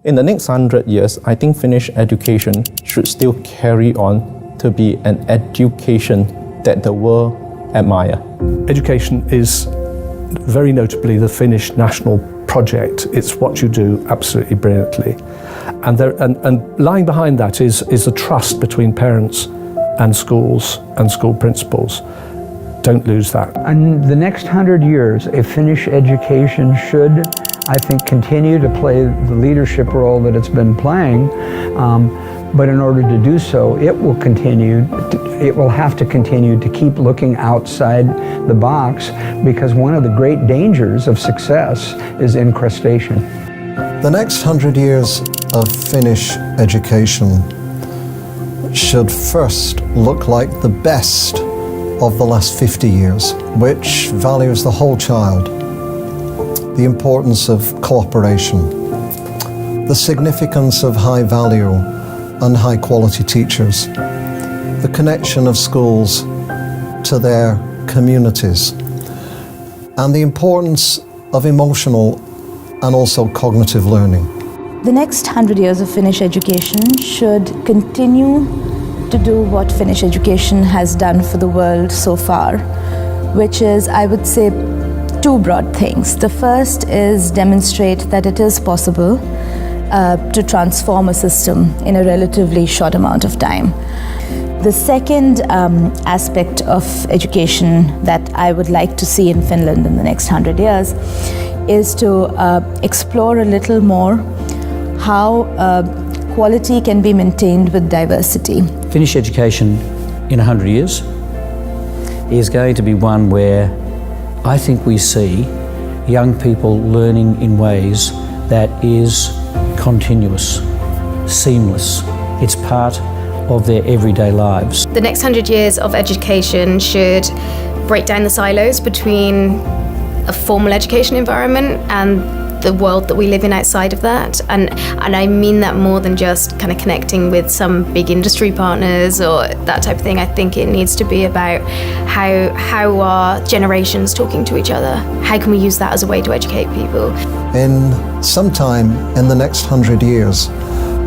In the next 100 years, I think Finnish education should still carry on to be an education that the world admire. Education is very notably the Finnish national project. It's what you do absolutely brilliantly. And lying behind that is a trust between parents and schools and school principals. Don't lose that. In the next 100 years, a Finnish education should, I think, continue to play the leadership role that it's been playing. But in order to do so, it will have to continue to keep looking outside the box, because one of the great dangers of success is incrustation. The next 100 years of Finnish education should first look like the best of the last 50 years, which values the whole child, the importance of cooperation, the significance of high value and high quality teachers, the connection of schools to their communities, and the importance of emotional and also cognitive learning. The next 100 years of Finnish education should continue to do what Finnish education has done for the world so far, which is, I would say, two broad things. The first is demonstrate that it is possible to transform a system in a relatively short amount of time. The second aspect of education that I would like to see in Finland in the next 100 years is to explore a little more how quality can be maintained with diversity. Finnish education in 100 years is going to be one where I think we see young people learning in ways that is continuous, seamless. It's part of their everyday lives. The next 100 years of education should break down the silos between a formal education environment and the world that we live in outside of that. And I mean that more than just kind of connecting with some big industry partners or that type of thing. I think it needs to be about how are generations talking to each other? How can we use that as a way to educate people? In some time in the next 100 years,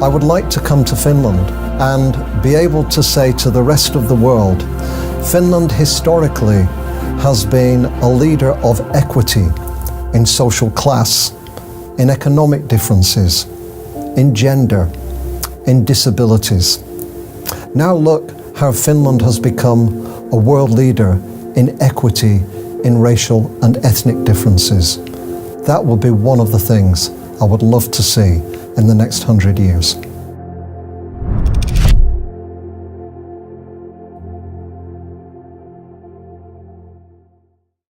I would like to come to Finland and be able to say to the rest of the world, Finland historically has been a leader of equity in social class, in economic differences, in gender, in disabilities. Now look how Finland has become a world leader in equity in racial and ethnic differences. That will be one of the things I would love to see in the next 100 years.